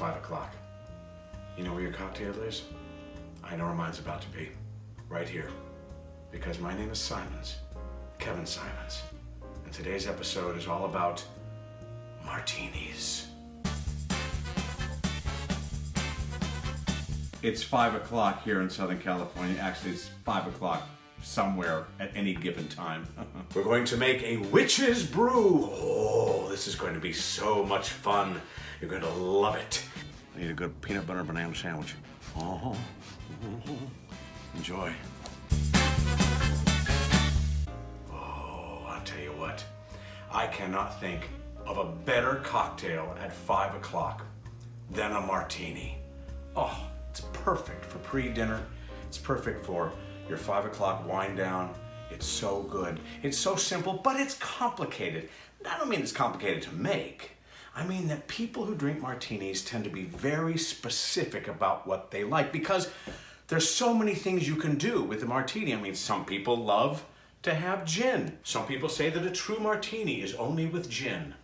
5 o'clock. You know where your cocktail is? I know where mine's about to be. Right here. Because my name is Symons, Kevin Symons. And today's episode is all about martinis. It's 5 o'clock here in Southern California. Actually, it's 5 o'clock somewhere at any given time. We're going to make a witch's brew. Oh, this is going to be so much fun. You're going to love it. I need a good peanut butter banana sandwich. Oh, enjoy. Oh, I'll tell you what. I cannot think of a better cocktail at 5 o'clock than a martini. Oh, it's perfect for pre-dinner. It's perfect for your 5 o'clock wind down. It's so good. It's so simple, but it's complicated. I don't mean it's complicated to make. I mean that people who drink martinis tend to be very specific about what they like because there's so many things you can do with a martini. I mean, some people love to have gin. Some people say that a true martini is only with gin.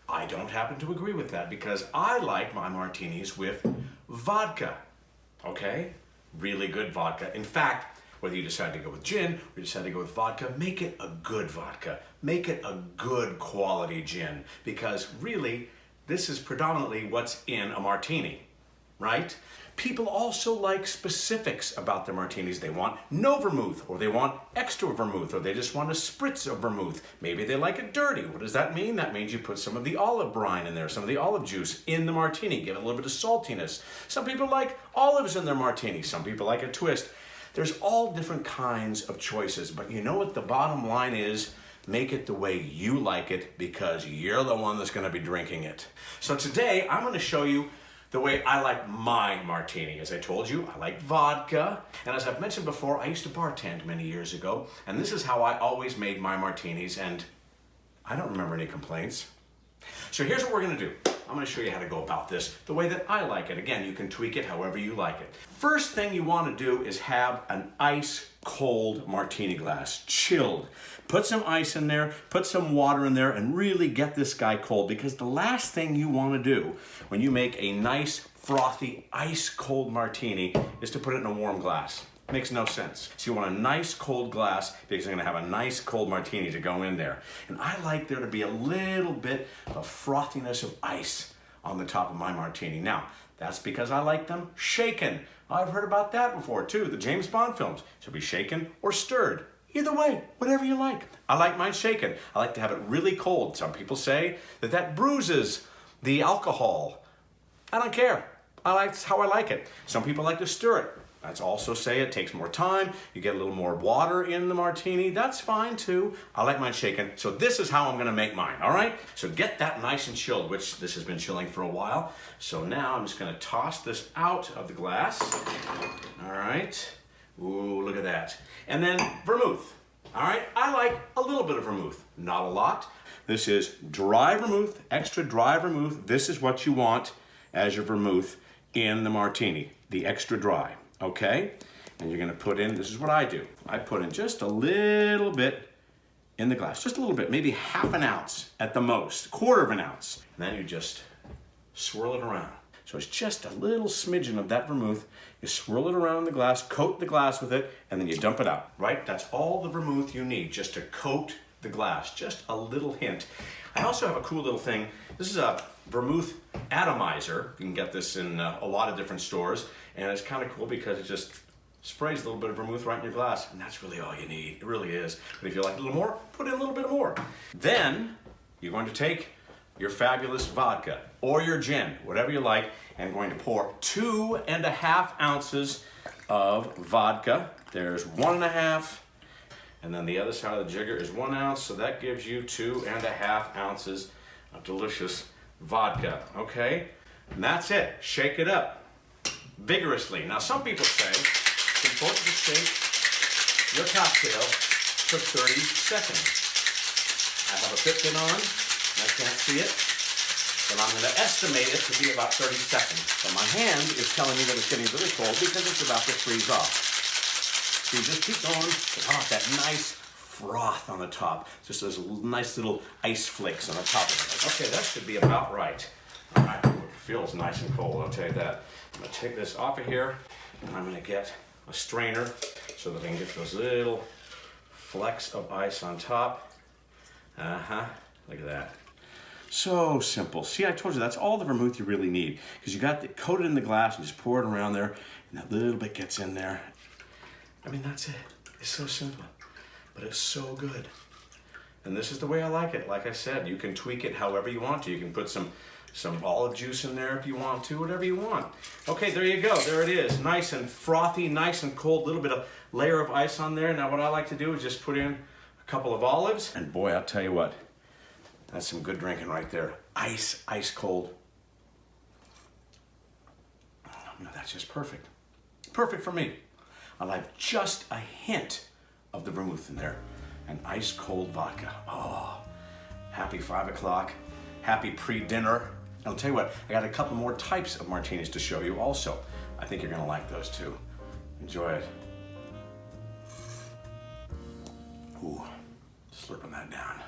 I don't happen to agree with that because I like my martinis with vodka. Okay? Really good vodka. In fact, whether you decide to go with gin or you decide to go with vodka, make it a good vodka. Make it a good quality gin because really, this is predominantly what's in a martini, right? People also like specifics about their martinis. They want no vermouth, or they want extra vermouth, or they just want a spritz of vermouth. Maybe they like it dirty. What does that mean? That means you put some of the olive brine in there, some of the olive juice in the martini, give it a little bit of saltiness. Some people like olives in their martini. Some people like a twist. There's all different kinds of choices, but you know what the bottom line is? Make it the way you like it because you're the one that's going to be drinking it. So today I'm going to show you the way I like my martini. As I told you, I like vodka. And as I've mentioned before, I used to bartend many years ago. And this is how I always made my martinis. And I don't remember any complaints. So here's what we're going to do. I'm going to show you how to go about this the way that I like it. Again, you can tweak it however you like it. First thing you want to do is have an ice cold martini glass, chilled. Put some ice in there, put some water in there, and really get this guy cold because the last thing you want to do when you make a nice, frothy, ice cold martini is to put it in a warm glass. Makes no sense. So you want a nice cold glass because you're going to have a nice cold martini to go in there. And I like there to be a little bit of frothiness of ice on the top of my martini. Now, that's because I like them shaken. I've heard about that before too. The James Bond films should be shaken or stirred. Either way, whatever you like. I like mine shaken. I like to have it really cold. Some people say that that bruises the alcohol. I don't care. That's how I like it. Some people like to stir it. That's also say it takes more time. You get a little more water in the martini. That's fine too. I like mine shaken. So this is how I'm gonna make mine, all right? So get that nice and chilled, which this has been chilling for a while. So now I'm just gonna toss this out of the glass. All right. Ooh, look at that. And then vermouth, all right? I like a little bit of vermouth, not a lot. This is dry vermouth, extra dry vermouth. This is what you want as your vermouth in the martini, the extra dry. Okay, and you're gonna put in, this is what I do. I put in just a little bit in the glass, just a little bit, maybe half an ounce at the most, quarter of an ounce. And then you just swirl it around. So it's just a little smidgen of that vermouth. You swirl it around the glass, coat the glass with it, and then you dump it out, right? That's all the vermouth you need, just to coat the glass, just a little hint. I also have a cool little thing. This is a vermouth atomizer. You can get this in a lot of different stores. And it's kind of cool because it just sprays a little bit of vermouth right in your glass. And that's really all you need. It really is. But if you like a little more, put in a little bit more. Then you're going to take your fabulous vodka or your gin, whatever you like, and going to pour 2.5 ounces of vodka. There's 1.5. And then the other side of the jigger is 1 ounce. So that gives you 2.5 ounces of delicious vodka. Okay? And that's it. Shake it up vigorously. Now, some people say it's important to shake your cocktail for 30 seconds. I have a Fitbit on, and I can't see it, but I'm going to estimate it to be about 30 seconds. So my hand is telling me that it's getting really cold because it's about to freeze off. So you just keep going. Oh, that nice froth on the top. Just those nice little ice flakes on the top of it. Okay, that should be about right. All right, feels nice and cold, I'll tell you that. I'm gonna take this off of here, and I'm gonna get a strainer so that I can get those little flecks of ice on top. Look at that. So simple. See, I told you that's all the vermouth you really need, because you got it coated in the glass and just pour it around there, and that little bit gets in there. I mean, that's it. It's so simple, but it's so good. And this is the way I like it. Like I said, you can tweak it however you want to. You can put some olive juice in there if you want to, whatever you want. Okay, there you go. There it is. Nice and frothy, nice and cold, little bit of layer of ice on there. Now what I like to do is just put in a couple of olives. And boy, I'll tell you what, that's some good drinking right there. Ice cold. Now that's just perfect. Perfect for me. I'll have just a hint of the vermouth in there. And ice cold vodka. Oh, happy 5 o'clock. Happy pre-dinner. I'll tell you what, I got a couple more types of martinis to show you also. I think you're gonna like those too. Enjoy it. Ooh, slurping that down.